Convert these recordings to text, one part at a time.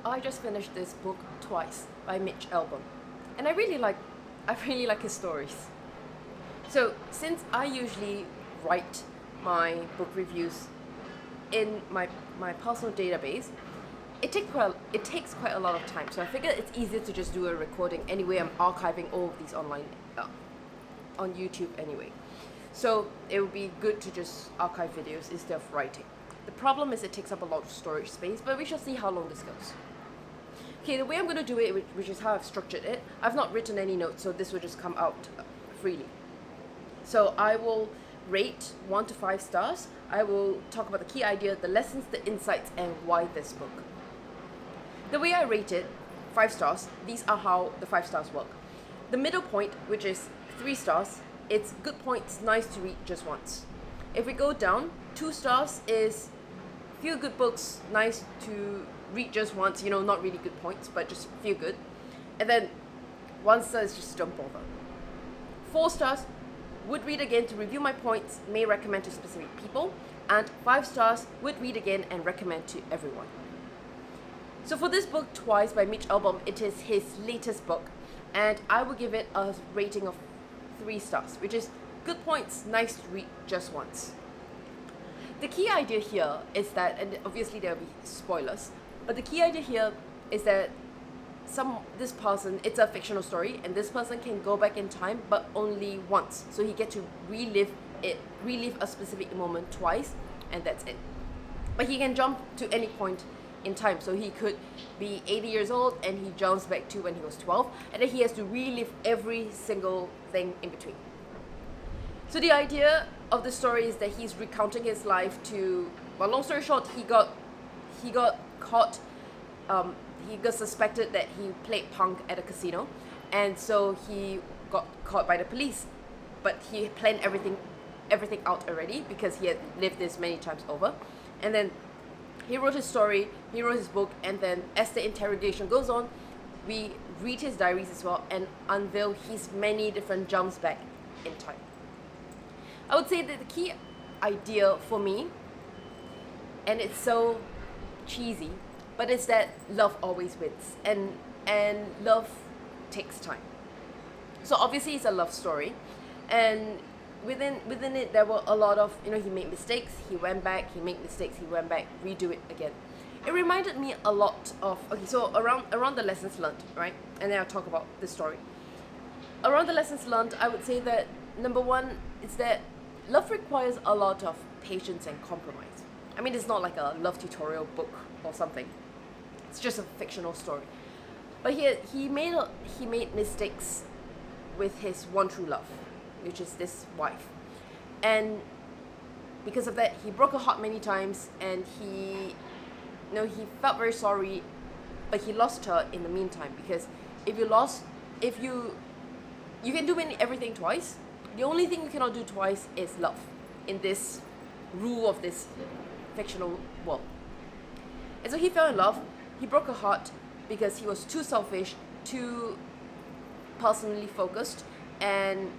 I just finished this book twice by Mitch Albom, and I really like his stories. So since I usually write my book reviews in my personal database, it takes quite a lot of time. So I figured it's easier to just do a recording anyway. I'm archiving all of these online on YouTube anyway. So it would be good to just archive videos instead of writing. The problem is it takes up a lot of storage space, but we shall see how long this goes. Okay, the way I'm going to do it, which is how I've structured it, I've not written any notes, so this will just come out freely. So I will rate 1 to 5 stars. I will talk about the key idea, the lessons, the insights, and why this book. The way I rate it, 5 stars, these are how the 5 stars work. The middle point, which is 3 stars, it's good points, nice to read just once. If we go down, 2 stars is feel good books, nice to read just once, not really good points, but just feel good. And then 1 star is just don't bother. 4 stars, would read again to review my points, may recommend to specific people. And 5 stars, would read again and recommend to everyone. So for this book, Twice by Mitch Albom, it is his latest book, and I will give it a rating of 3 stars, which is good points, nice to read just once. The key idea here is that, and obviously there will be spoilers, but the key idea here is that this person, it's a fictional story, and this person can go back in time, but only once. So he gets to relive a specific moment twice, and that's it. But he can jump to any point in time. So he could be 80 years old, and he jumps back to when he was 12, and then he has to relive every single thing in between. So the idea of the story is that he's recounting his life to, well, long story short, he got caught, he got suspected that he played punk at a casino, and so he got caught by the police, but he planned everything out already because he had lived this many times over. And then he wrote his story, he wrote his book, and then as the interrogation goes on, we read his diaries as well and unveil his many different jumps back in time. I would say that the key idea for me, and it's so cheesy, but it's that love always wins, and love takes time. So obviously it's a love story, and within it there were a lot of, he made mistakes, he went back, he made mistakes, he went back, redo it again. It reminded me a lot of, so around the lessons learned, right? And then I'll talk about the story. Around the lessons learned, I would say that number 1 is that love requires a lot of patience and compromise. I mean, it's not like a love tutorial book or something. It's just a fictional story. But he made mistakes with his one true love, which is this wife. And because of that, he broke her heart many times, and he felt very sorry, but he lost her in the meantime, because you can do everything twice. The only thing you cannot do twice is love in this rule of this fictional world. And so he fell in love, he broke her heart because he was too selfish, too personally focused, and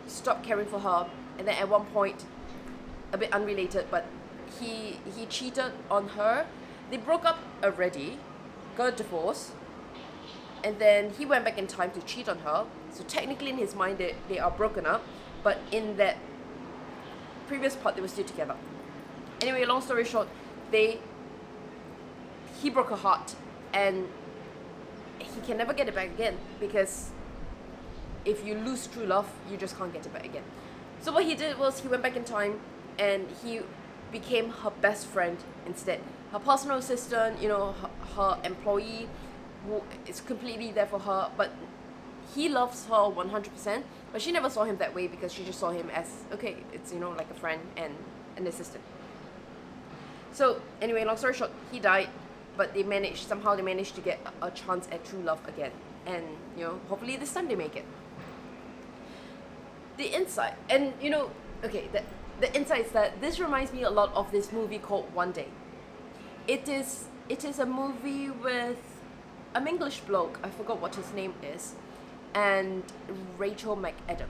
stopped caring for her. And then at one point, a bit unrelated, but he cheated on her. They broke up already, got a divorce, and then he went back in time to cheat on her. So technically in his mind they are broken up, but in that previous part they were still together. Anyway, long story short, he broke her heart, and he can never get it back again, because if you lose true love, you just can't get it back again. So what he did was he went back in time, and he became her best friend instead. Her personal assistant, her employee, who is completely there for her, but he loves her 100%, but she never saw him that way, because she just saw him as, okay, it's, like a friend and an assistant. So anyway, long story short, he died, but they managed to get a chance at true love again. And, hopefully this time they make it. The insight, and the insight is that this reminds me a lot of this movie called One Day. It is a movie with an English bloke, I forgot what his name is, and Rachel McAdam.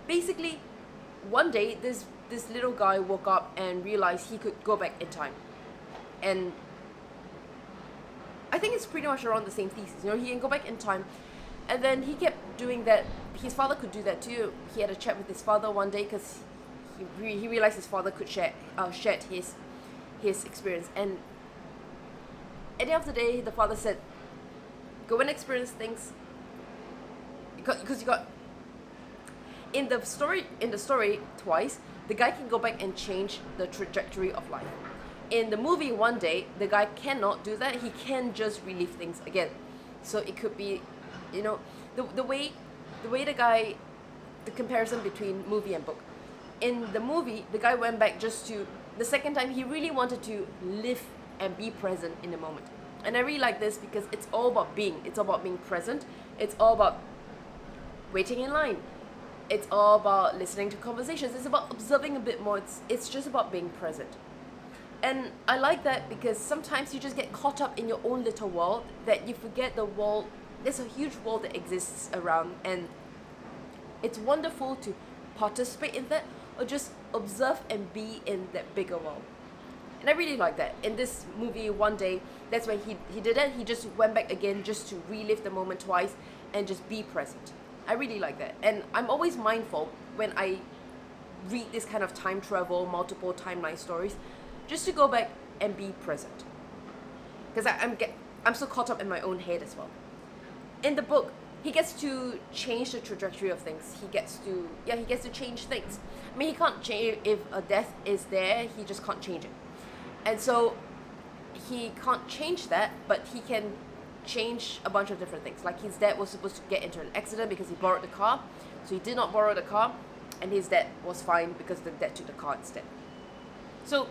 Basically, one day this little guy woke up and realized he could go back in time, and I think it's pretty much around the same thesis. You know, he can go back in time, and then he kept doing that. His father could do that too. He had a chat with his father one day because he realized his father could shared his experience. And at the end of the day, the father said, "Go and experience things." Because you got in the story twice, the guy can go back and change the trajectory of life. In the movie One Day, the guy cannot do that. He can just relive things again. So it could be, you know, the way the comparison between movie and book. In the movie, the guy went back just to the second time he really wanted to live and be present in the moment. And I really like this because it's all about being. It's all about being present. It's all about waiting in line. It's all about listening to conversations. It's about observing a bit more. It's just about being present. And I like that because sometimes you just get caught up in your own little world that you forget the world. There's a huge world that exists around, and it's wonderful to participate in that or just observe and be in that bigger world. And I really like that. In this movie One Day, that's when he did it. He just went back again just to relive the moment twice and just be present. I really like that. And I'm always mindful when I read this kind of time travel, multiple timeline stories, just to go back and be present. Because I'm so caught up in my own head as well. In the book, he gets to change the trajectory of things. He gets to change things. I mean, he can't change if a death is there, he just can't change it. And so he can't change that, but he can change a bunch of different things. Like his dad was supposed to get into an accident because he borrowed the car. So he did not borrow the car, and his dad was fine because the dad took the car instead. So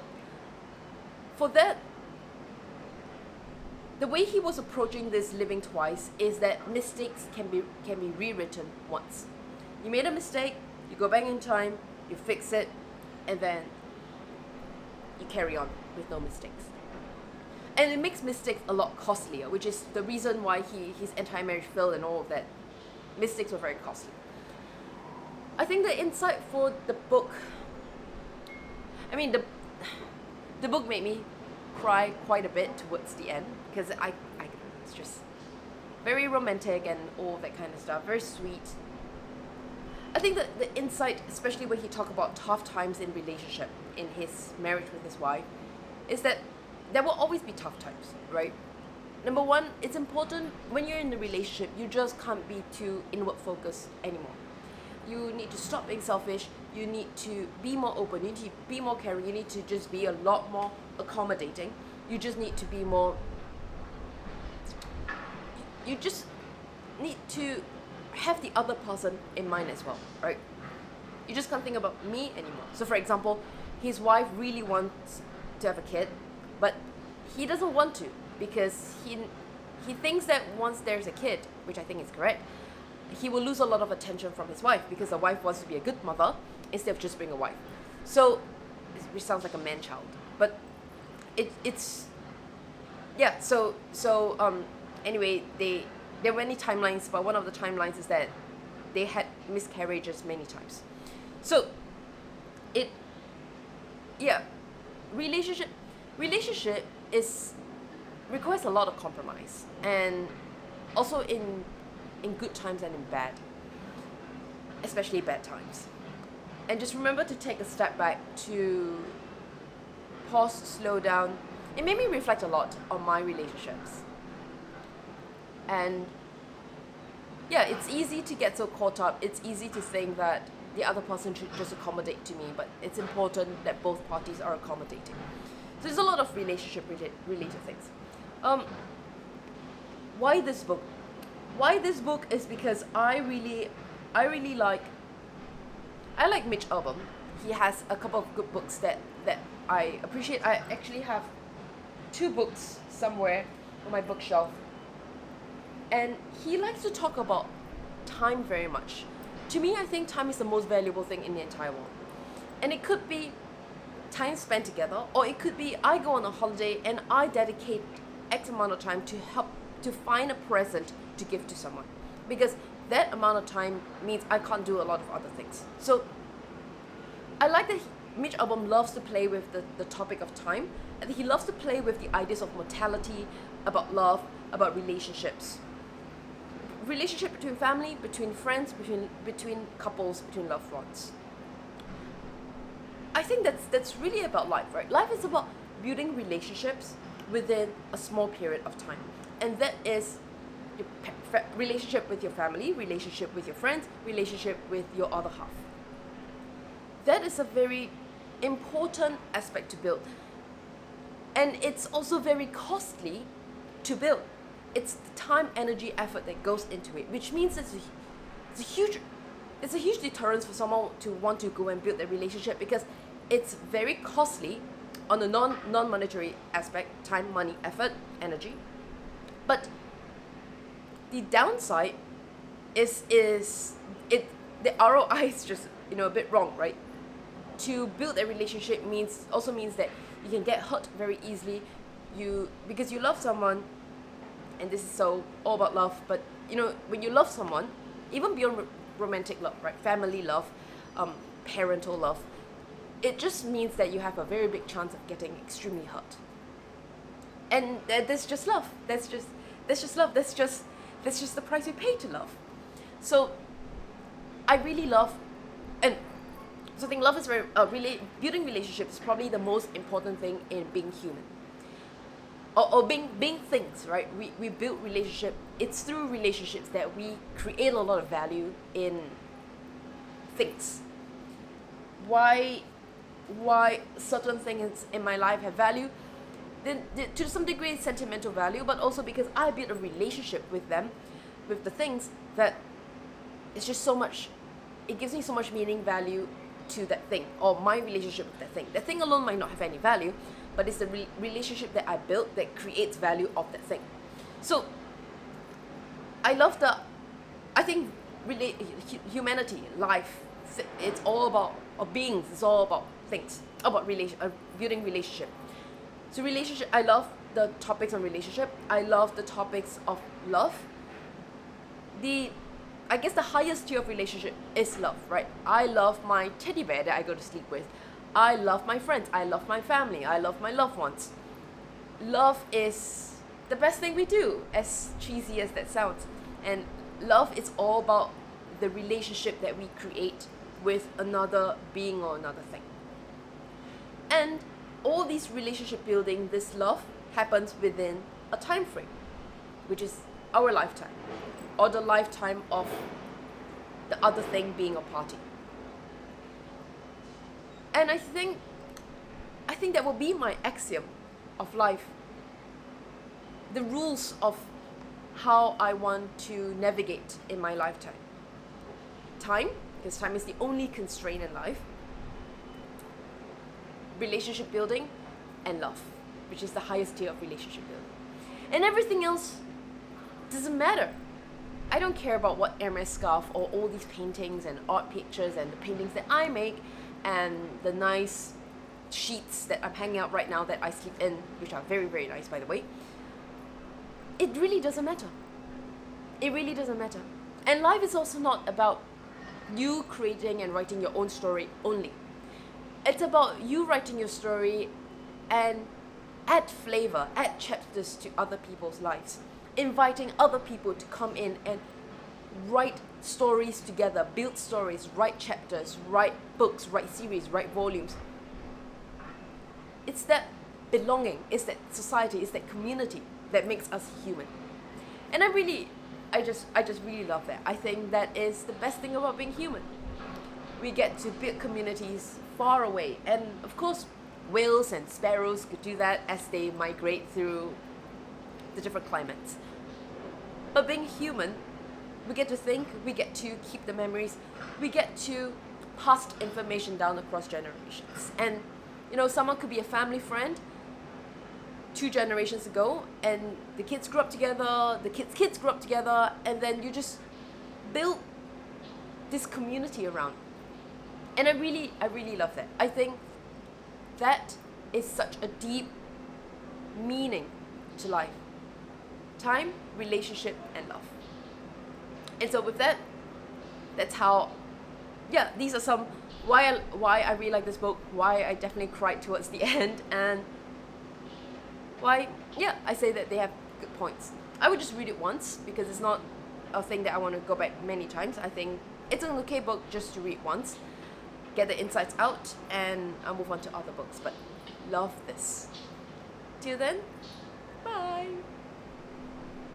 for that, the way he was approaching this living twice is that mistakes can be rewritten once. You made a mistake, you go back in time, you fix it, and then you carry on with no mistakes. And it makes mistakes a lot costlier, which is the reason why his entire marriage failed and all of that. Mistakes were very costly. I think the insight for the book, I mean, the book made me cry quite a bit towards the end because it's just very romantic and all that kind of stuff, very sweet. I think that the insight, especially when he talked about tough times in relationship, in his marriage with his wife, is that there will always be tough times, right? Number one, it's important when you're in a relationship, you just can't be too inward focused anymore. You need to stop being selfish. You need to be more open. You need to be more caring. You need to just be a lot more accommodating. You just need to be more... You just need to have the other person in mind as well, right? You just can't think about me anymore. So for example, his wife really wants to have a kid, but he doesn't want to because he thinks that once there's a kid, which I think is correct, he will lose a lot of attention from his wife because the wife wants to be a good mother instead of just being a wife. So, which sounds like a man-child, but it's yeah. So anyway, there were many timelines, but one of the timelines is that they had miscarriages many times. So relationship requires a lot of compromise, and also in good times and in bad, especially bad times. And just remember to take a step back, to pause, slow down. It made me reflect a lot on my relationships. And yeah, it's easy to get so caught up. It's easy to think that the other person should just accommodate to me, but it's important that both parties are accommodating. So there's a lot of relationship related things. Why this book? Why this book is because I really like Mitch Albom. He has a couple of good books that I appreciate. I actually have 2 books somewhere on my bookshelf. And he likes to talk about time very much. To me, I think time is the most valuable thing in the entire world. And it could be time spent together, or it could be I go on a holiday and I dedicate X amount of time to help to find a present to give to someone. Because that amount of time means I can't do a lot of other things. So I like that Mitch Albom loves to play with the topic of time, he loves to play with the ideas of mortality, about love, about relationships. Relationship between family, between friends, between couples, between loved ones. I think that's really about life, right? Life is about building relationships within a small period of time. And that is your relationship with your family, relationship with your friends, relationship with your other half. That is a very important aspect to build. And it's also very costly to build. It's the time, energy, effort that goes into it, which means it's a huge deterrence for someone to want to go and build their relationship, because it's very costly on the non-monetary aspect, time, money, effort, energy. But the downside is the ROI is just a bit wrong, right? To build a relationship means that you can get hurt very easily, because you love someone. And this is so all about love, but when you love someone, even beyond romantic love, right? Family love, parental love, it just means that you have a very big chance of getting extremely hurt. And that's just love. That's just love. That's just the price we pay to love. So I really love, and so I think love is very really building relationships is probably the most important thing in being human. Or being things, right? We build relationship. It's through relationships that we create a lot of value in things. Why certain things in my life have value? Then to some degree it's sentimental value, but also because I build a relationship with them, with the things, that it's just so much. It gives me so much meaning, value to that thing, or my relationship with that thing. That thing alone might not have any value, but it's the relationship that I built that creates value of that thing. So I think humanity, life, it's all about, or beings, it's all about things, about building relationship. So relationship, I love the topics on relationship. I love the topics of love. I guess the highest tier of relationship is love, right? I love my teddy bear that I go to sleep with. I love my friends. I love my family. I love my loved ones. Love is the best thing we do, as cheesy as that sounds. And love is all about the relationship that we create with another being or another thing. And all these relationship building, this love, happens within a time frame, which is our lifetime, or the lifetime of the other thing being a party. And I think that will be my axiom of life. The rules of how I want to navigate in my lifetime. Time, because time is the only constraint in life. Relationship building, and love, which is the highest tier of relationship building. And everything else doesn't matter. I don't care about what Hermes scarf or all these paintings and art pictures and the paintings that I make and the nice sheets that I'm hanging out right now that I sleep in, which are very, very nice, by the way. It really doesn't matter. It really doesn't matter. And life is also not about you creating and writing your own story only. It's about you writing your story and add flavor, add chapters to other people's lives. Inviting other people to come in and write stories together, build stories, write chapters, write books, write series, write volumes. It's that belonging, it's that society, it's that community that makes us human. And I just really love that. I think that is the best thing about being human. We get to build communities far away. And of course, whales and sparrows could do that as they migrate through the different climates. But being human, we get to think, we get to keep the memories, we get to pass information down across generations. And someone could be a family friend 2 generations ago, and the kids grew up together, the kids grew up together, and then you just build this community around. And I really love that. I think that is such a deep meaning to life. Time, relationship, and love. And so with that, that's how, these are some, why I really like this book, why I definitely cried towards the end, and why, yeah, I say that they have good points. I would just read it once because it's not a thing that I want to go back many times. I think it's an okay book just to read once, get the insights out, and I'll move on to other books. But love this. Till then, bye.